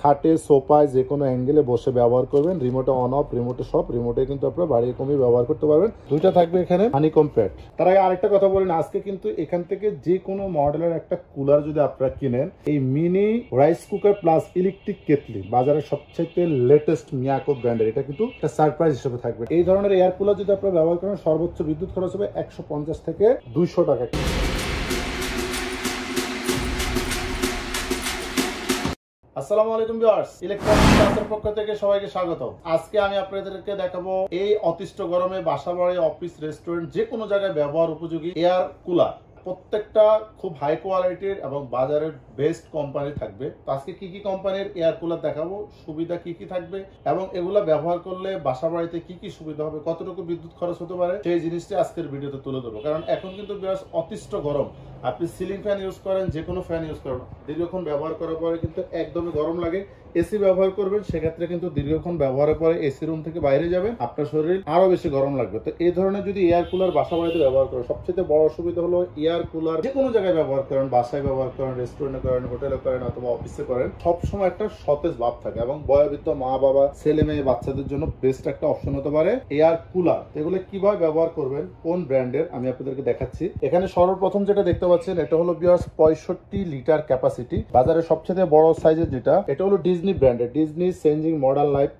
খাটে সোফায় যে কোনো অ্যাঙ্গেলে বসে ব্যবহার করবেন। রিমোটে অন অফ, রিমোটে সব, রিমোটে কিন্তু আপনারা বাড়িয়ে কমিয়ে ব্যবহার করতে পারবেন। দুইটা থাকবে এখানে হানিকম প্যাড। তার আগে আরেকটা কথা বলেন, আজকে কিন্তু এখান থেকে যে কোনো মডেলের একটা কুলার যদি আপনারা কিনেন, এই mini rice cooker plus electric kettle বাজারের সবচেয়ে লেটেস্ট মিয়াকো ব্র্যান্ডের, এটা কিন্তু একটা সারপ্রাইজ হিসেবে থাকবে। এই ধরনের এয়ার কুলার যদি আপনারা ব্যবহার করেন, সর্বোচ্চ বিদ্যুৎ খরচ হবে 150 থেকে 200 টাকা। আসসালামু আলাইকুম ভিউয়ার্স, ইলেকট্রনিক্স ক্লাসের পক্ষ থেকে সবাইকে স্বাগত। আজকে আমি আপনাদেরকে দেখাবো এই অতিষ্ঠ গরমে বাসাবাড়ি, অফিস, রেস্টুরেন্ট যে কোনো জায়গায় ব্যবহার উপযোগী এয়ার কুলার। প্রত্যেকটা খুব হাই কোয়ালিটির এবং বাজারের বেস্ট কোম্পানি থাকবে। তো আজকে কি কি কোম্পানির এয়ার কুলার দেখাবো, সুবিধা কি কি থাকবে এবং এগুলা ব্যবহার করলে বাসা বাড়িতে কি কি সুবিধা হবে, কতটুকু বিদ্যুৎ খরচ হতে পারে, সেই জিনিসটি আজকের ভিডিওতে তুলে ধরবো। কারণ এখন কিন্তু বেশ অতিষ্ঠ গরম। আপনি সিলিং ফ্যান ইউজ করেন, যে কোনো ফ্যান ইউজ করেন, দীর্ঘক্ষণ ব্যবহার করার পরে কিন্তু একদমই গরম লাগে। এসি ব্যবহার করবেন, সেক্ষেত্রে কিন্তু দীর্ঘক্ষণ ব্যবহারের পরে এসি রুম থেকে বাইরে যাবে, আপনার শরীর আরো বেশি গরম লাগবে। তো এই ধরনের যদি এয়ার কুলার বাসা বাড়িতে ব্যবহার করেন, সবচেয়ে বড় সুবিধা হলো এয়ার কুলার যে কোনো জায়গায় ব্যবহার করেন, বাসায় ব্যবহার করেন, রেস্টুরেন্টে করেন, হোটেলে করেন অথবা অফিসে করেন, সবসময় একটা সতেজ ভাব থাকে এবং বয়োবৃদ্ধ মা বাবা, ছেলে মেয়ে, বাচ্চাদের জন্য বেস্ট একটা অপশন হতে পারে এয়ার কুলার। এগুলো কিভাবে ব্যবহার করবেন, কোন ব্র্যান্ডের, আমি আপনাদেরকে দেখাচ্ছি। এখানে সর্বপ্রথম যেটা দেখতে পাচ্ছেন, এটা হলো 65 লিটার ক্যাপাসিটি, বাজারের সবচেয়ে বড় সাইজের যেটা, এটা হলো ডিজনি ব্র্যান্ডের, ডিজনি চেঞ্জিং মডার্ন লাইফ,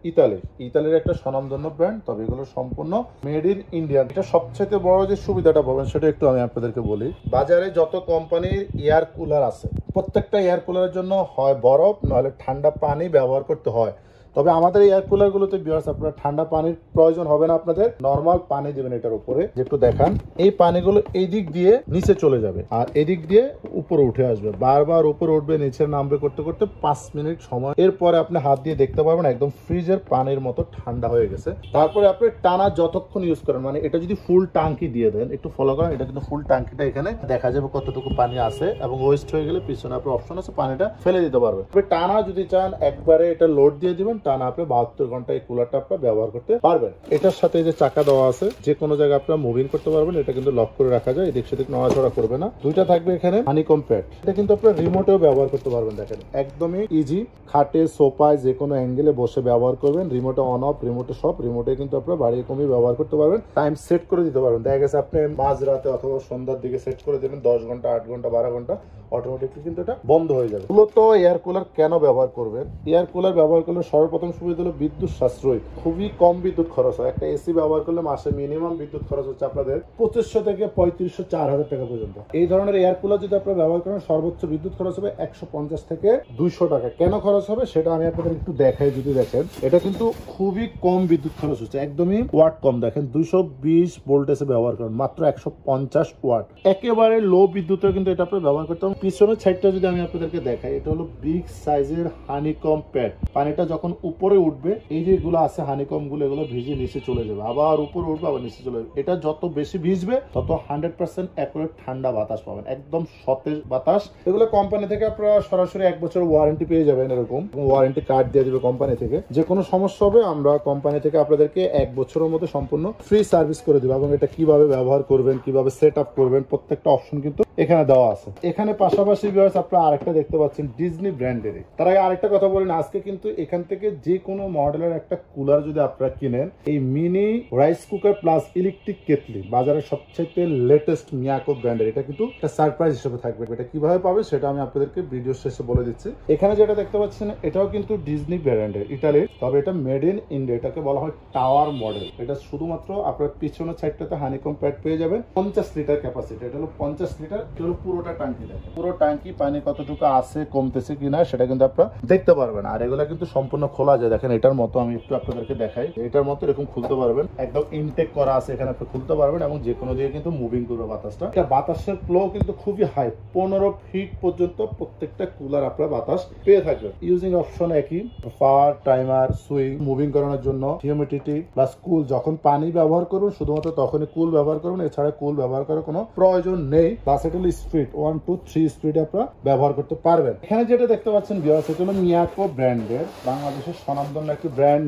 ইতালির একটা স্বনামধন্য ব্র্যান্ড, তবে এগুলো সম্পূর্ণ মেড ইন ইন্ডিয়া। এটা সবচেয়ে বড় যে সুবিধাটা পাবেন সেটা একটু আমি আপনাদেরকে বলি। বাজারে যত কোম্পানির এয়ার কুলার আছে, প্রত্যেকটা এয়ার কুলারের জন্য হয় বরফ নইলে ঠান্ডা পানি ব্যবহার করতে হয়। তবে আমাদের এয়ার কুলার গুলোতে ভিউয়ার্স আপনারা ঠান্ডা পানির প্রয়োজন হবে না, আপনাদের নরমাল পানি দিবেন এটার উপরে। একটু দেখান, এই পানিগুলো এই দিক দিয়ে নিচে চলে যাবে আর এদিক দিয়ে উপরে উঠে আসবে, বারবার উপরে উঠবে নিচে নামবে করতে করতে 5 মিনিট সময়। এরপরে আপনি হাত দিয়ে দেখতে পারবেন একদম ফ্রিজের পানির মতো ঠান্ডা হয়ে গেছে। তারপরে আপনি টানা যতক্ষণ ইউজ করেন, মানে এটা যদি ফুল ট্যাঙ্কি দিয়ে দেন, একটু ফলো করেন, এটা কিন্তু ফুল ট্যাঙ্কিটা, এখানে দেখা যাবে কতটুকু পানি আছে এবং ওয়েস্ট হয়ে গেলে পিছনে আপনার অপশন আছে পানিটা ফেলে দিতে পারবেন। টানা যদি চান একবারে এটা লোড দিয়ে দিবেন, টানা আপনি 72 ঘন্টা এই কুলারটা আপনার ব্যবহার করতে পারবেন। এটার সাথে যে চাকা দেওয়া আছে, যে কোনো জায়গায় আপনার মুভিং করতে পারবেন। এটা কিন্তু লক করে রাখা যায়, এদিক সেদিক নড়াচড়া করবে না। দুইটা থাকবে এখানে হানিকম প্যাড, এটা কিন্তু আপনার রিমোটেও ব্যবহার করতে পারবেন। দেখেন একদমই ইজি, খাটে সোফায় যে কোনো অ্যাঙ্গেলে বসে ব্যবহার করবেন। রিমোটে অন অফ, রিমোটে সব, রিমোটে কিন্তু আপনার বাড়িয়ে কমিয়ে ব্যবহার করতে পারবেন। টাইম সেট করে দিতে পারবেন। দেখা গেছে আপনি মাঝরাতে অথবা সন্ধ্যার দিকে সেট করে দেবেন 10 ঘন্টা, 8 ঘন্টা, 12 ঘন্টা, অটোমেটিকলি কিন্তু এটা বন্ধ হয়ে যাবে। মূলত এয়ার কুলার কেন ব্যবহার করবেন? এয়ার কুলার ব্যবহার করলে সর্বপ্রথম সুবিধা হলো বিদ্যুৎ সাশ্রয়, খুবই কম বিদ্যুৎ খরচ হয়। একটা এসি ব্যবহার করলে মাসে মিনিমাম বিদ্যুৎ খরচ হচ্ছে আপনাদের 2500 থেকে 3500, 4000 টাকা পর্যন্ত। এই ধরনের এয়ার কুলার যদি আপনারা ব্যবহার করেন, সর্বোচ্চ বিদ্যুৎ খরচ হবে 150 থেকে 200 টাকা। কেন খরচ হবে সেটা আমি আপনাদের একটু দেখাই। যদি দেখেন, এটা কিন্তু খুবই কম বিদ্যুৎ খরচ হচ্ছে, একদমই ওয়াট কম। দেখেন 220 ভোল্টেজে ব্যবহার করেন, মাত্র 150 ওয়াট, একেবারে লো বিদ্যুতেও কিন্তু এটা আপনারা ব্যবহার করতে হবে। পিছনের সাইডটা যদি আমি আপনাদেরকে দেখাই, এটা হলো বিগ সাইজের হানিকম প্যাড। পানিটা যখন উপরে উঠবে, এই যেগুলো আছে হানিকম গুলো, এগুলো ভিজে নিচে চলে যাবে, আবার উপরে উঠবে, আবার নিচে চলে যাবে। এটা যত বেশি ভিজবে তত 100% অ্যাকুরেট ঠান্ডা বাতাস পাবেন, একদম সতেজ বাতাস। এগুলো কোম্পানি থেকে আপনারা সরাসরি 1 বছর ওয়ারেন্টি পেয়ে যাবেন, এরকম ওয়ারেন্টি কার্ড দিয়ে দিবে কোম্পানি থেকে। যে কোনো সমস্যা হবে আমরা কোম্পানি থেকে আপনাদেরকে 1 বছরের মধ্যে সম্পূর্ণ ফ্রি সার্ভিস করে দিব। এবং এটা কিভাবে ব্যবহার করবেন, কিভাবে সেট আপ করবেন, প্রত্যেকটা অপশন কিন্তু এখানে দেওয়া আছে। এখানে পাশাপাশি ভিউয়ার্স আপনারা আরেকটা দেখতে পাচ্ছেন ডিজনি ব্র্যান্ডের। তার আগে আরেকটা কথা বলেন, আজকে কিন্তু এখান থেকে যে কোনো মডেলের একটা কুলার যদি আপনারা কিনেন, এই mini rice cooker plus electric kettle বাজারের সবচেয়ে লেটেস্ট মিয়াকো ব্র্যান্ডের, এটা কিন্তু একটা সারপ্রাইজ হিসেবে থাকবে। এটা কিভাবে পাবে সেটা আমি আপনাদেরকে ভিডিও শেষে বলে দিচ্ছি। এখানে যেটা দেখতে পাচ্ছেন, এটাও কিন্তু ডিজনি ব্র্যান্ডের, ইতালির, তবে এটা মেড ইন ইন্ডিয়া। এটাকে বলা হয় টাওয়ার মডেল। এটা শুধুমাত্র আপনার পিছনের সাইডটাতে হানিকম প্যাড পেয়ে যাবেন। 50 লিটার ক্যাপাসিটি, এটা হলো 50 লিটার, এটা হলো পুরোটা ট্যাঙ্কি। দেখেন পুরো ট্যাঙ্কি পানি কতটুকু আছে, কমতেছে কিনা সেটা কিন্তু আপনারা দেখতে পারবেন। আর এগুলা কিন্তু সম্পূর্ণ খোলা যায়। দেখেন এটার মতো আমি একটু আপনাদেরকে দেখাই, এটার মতো এরকম খুলতে পারবেন, একদম ইনটেক করা আছে, এখানে আপনি খুলতে পারবেন এবং যে কোনো দিকে কিন্তু মুভিং করবে বাতাসটা। এটা বাতাসের ফ্লো কিন্তু খুবই হাই, 15 ফিট পর্যন্ত প্রত্যেকটা কুলার আপনারা বাতাস পেয়ে থাকবেন। ইউজিং অপশন একই, ফার, টাইমার, সুইং, মুভিং করানোর জন্য, হিউমিডিটি প্লাস কুল। যখন পানি ব্যবহার করুন শুধুমাত্র তখনই কুল ব্যবহার করুন, এছাড়া কুল ব্যবহার করার কোনো প্রয়োজন নেই। প্লাস এটা হলো স্পিড 1 2 3 স্পিড আপনারা ব্যবহার করতে পারবেন। এখানে যেটা দেখতে পাচ্ছেন ভিউয়ার্স, এটা হলো মিয়াকো ব্র্যান্ডের, বাংলাদেশের স্বনামধন্য একটি brand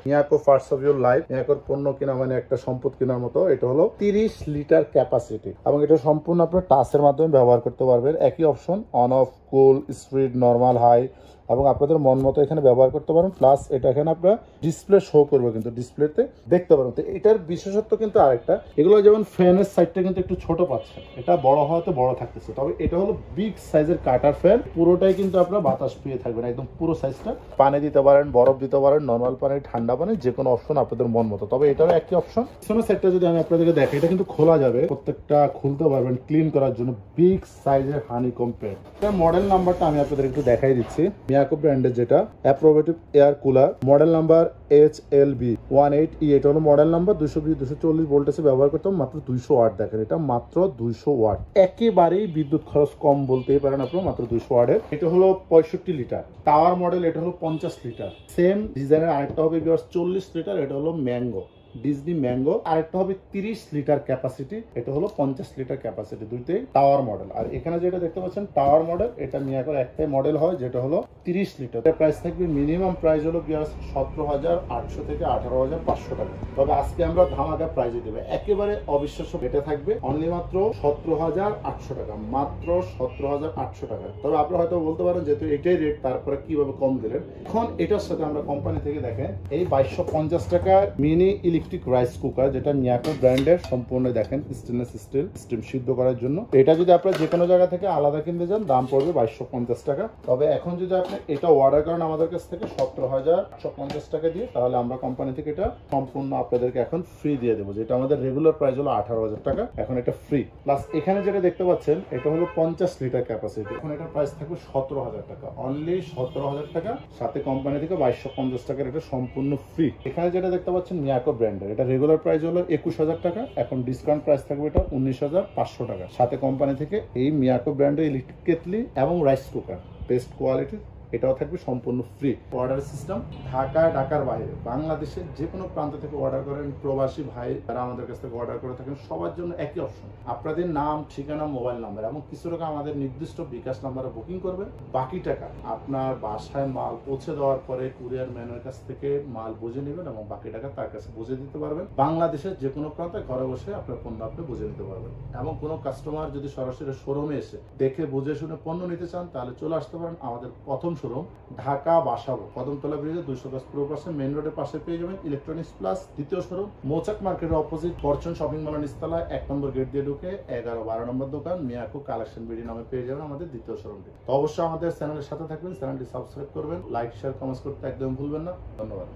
Miyako first of your life. মিয়াকোর পণ্য কিনা মানে একটা সম্পদ কেনার মতো। এটা হলো 30 লিটার ক্যাপাসিটি এবং এটা সম্পূর্ণ আপনার টাচের মাধ্যমে ব্যবহার করতে পারবেন। একই option, on off, cool, speed, normal, high, এবং আপনাদের মন মতো এখানে ব্যবহার করতে পারেন। প্লাস এটা এখানে আপনারা ডিসপ্লে শো করবে, কিন্তু ডিসপ্লেতে দেখতে পারেন। তো এটার বিশেষত্ব কিন্তু আরেকটা, এগুলো যেমন ফ্যানের সাইডটা কিন্তু একটু ছোট পাচ্ছে, এটা বড় হওয়াতে বড় থাকতেছে, তবে এটা হলো বিগ সাইজের কাটার ফ্যান। পুরোটাই কিন্তু আপনার বাতাস পেয়ে থাকবেন, একদম পুরো সাইজটা। পানি দিতে পারেন, বরফ দিতে পারেন, নর্মাল পানি, ঠান্ডা পানি, যে কোনো অপশন আপনাদের মন মতো। তবে এটারও একটি অপশন, পিছনের সাইডটা যদি আমি আপনাদেরকে দেখাই, এটা কিন্তু খোলা যাবে, প্রত্যেকটা খুলতে পারবেন ক্লিন করার জন্য। বিগ সাইজের হানিকম প্যাড। এটার মডেল নাম্বারটা আমি আপনাদের একটু দেখাই দিচ্ছি। মিয়াকো ব্র্যান্ডের যেটা অ্যাপ্রোভেটিভ air cooler, model number HLB18E। এটা হলো মডেল নাম্বার। 220-240 ভোল্টেজে ব্যবহার করতে হবে, মাত্র 200 ওয়াট। দেখেন এটা মাত্র 200 ওয়াট, একেবারেই বিদ্যুৎ খরচ কম বলতেই পারেন আপনারা, মাত্র 200 ওয়াটের। এটা হলো 65 লিটার টাওয়ার মডেল, এটা হলো 50 লিটার। সেম ডিজাইনের আরেকটা হবে 40 লিটার, এটা হলো ম্যাঙ্গো, ডিজনি ম্যাঙ্গো। আরেকটা হবে 30 লিটার ক্যাপাসিটি, এটা হলো 50 লিটার ক্যাপাসিটি, দুইটাই টাওয়ার মডেল। আর এখানে যেটা দেখতে পাচ্ছেন টাওয়ার মডেল, এটা মিয়াকোর একটাই মডেল হয় যেটা হলো 30 লিটার। এর প্রাইস থাকবে, মিনিমাম প্রাইস হলো 17,800 থেকে 18,500 টাকা। তবে আজকে আমরা ধামাকা প্রাইজে দেবো, একেবারে অবিশ্বাস্য রেটে থাকবে, অনলি মাত্র 17,800 টাকা, মাত্র 17,800 টাকা। তবে আপনারা হয়তো বলতে পারেন যেহেতু এটাই রেট, তারপরে কিভাবে কম দিলেন। এখন এটার সাথে আমরা কোম্পানি থেকে দেখেন এই 2250 টাকা মিনি ইলেকট্রিক রাইস কুকার, যেটা মিয়াকো ব্র্যান্ডের, সম্পূর্ণ দেখেন স্টেনলেস স্টিল, স্টিম সিদ্ধ করার জন্য। এটা যদি আপনারা যে কোনো জায়গা থেকে আলাদা কিনতে যান, দাম পড়বে 2250 টাকা। তবে এখন যদি আপনি এটা অর্ডার করেন আমাদের কাছ থেকে 17,850 টাকা দিয়ে, তাহলে আমরা কোম্পানি থেকে এটা সম্পূর্ণ আপনাদেরকে এখন ফ্রি দিয়ে দেবো। যেটা আমাদের রেগুলার প্রাইস হলো 18,000 টাকা, এখন এটা ফ্রি। প্লাস এখানে যেটা দেখতে পাচ্ছেন, এটা হলো 50 লিটার ক্যাপাসিটি, এখন এটার প্রাইস থাকবে 17,000 টাকা, অনলি 17,000 টাকা। সাথে কোম্পানি থেকে 2250 টাকার এটা সম্পূর্ণ ফ্রি। এখানে যেটা দেখতে পাচ্ছেন মিয়াকো ব্র্যান্ডের, এটা রেগুলার প্রাইস হলো 21,000 টাকা, এখন ডিসকাউন্ট প্রাইস থাকবে এটা 19,500 টাকা। সাথে কোম্পানি থেকে এই মিয়াকো ব্র্যান্ডের ইলেকট্রিক কেটলি এবং রাইস কুকার, বেস্ট কোয়ালিটির, এটাও থাকবে সম্পূর্ণ ফ্রি। অর্ডার সিস্টেম ঢাকার বাইরে, বাংলাদেশের যে কোনো প্রান্ত থেকে অর্ডার করেন, প্রবাসী ভাই যারা আমাদের কাছ থেকে অর্ডার করে থাকেন, সবার জন্য একই অপশন। আপনাদের নাম, ঠিকানা, মোবাইল নাম্বার এবং কিছু টাকা আমাদের নির্দিষ্ট বিকাশ নাম্বারে বুকিং করবেন। বাকি টাকা আপনার বাসায় মাল পৌঁছে দেওয়ার পরে কুরিয়ার ম্যানের কাছ থেকে মাল বুঝে নেবেন এবং বাকি টাকা তার কাছে বুঝে দিতে পারবেন। বাংলাদেশের যে কোনো প্রান্তে ঘরে বসে আপনার পণ্য আপনি বুঝে নিতে পারবেন। এবং কোনো কাস্টমার যদি সরাসরি শোরুমে এসে দেখে বুঝে শুনে পণ্য নিতে চান, তাহলে চলে আসতে পারেন আমাদের প্রথম শোরুম, ঢাকা বাসাবো, কদমতলা ব্রিজে 200 গজ পূর্ব পাশে মেইন রোডের পাশে পেয়ে যাবেন ইলেকট্রনিক্স প্লাস। দ্বিতীয় শোরুম মৌচাক মার্কেটের অপোজিট ফরচুন শপিং মলের নিচতলায় 1 নম্বর গেট দিয়ে ঢুকে 11-12 নম্বর দোকান, মিয়াকো কালেকশন বিডি নামে পেয়ে যাবেন আমাদের দ্বিতীয় শোরুমটি। তো অবশ্যই আমাদের চ্যানেলের সাথে থাকবেন, চ্যানেলটি সাবস্ক্রাইব করবেন, লাইক, শেয়ার, কমেন্টস করতে একদম ভুলবেন না। ধন্যবাদ।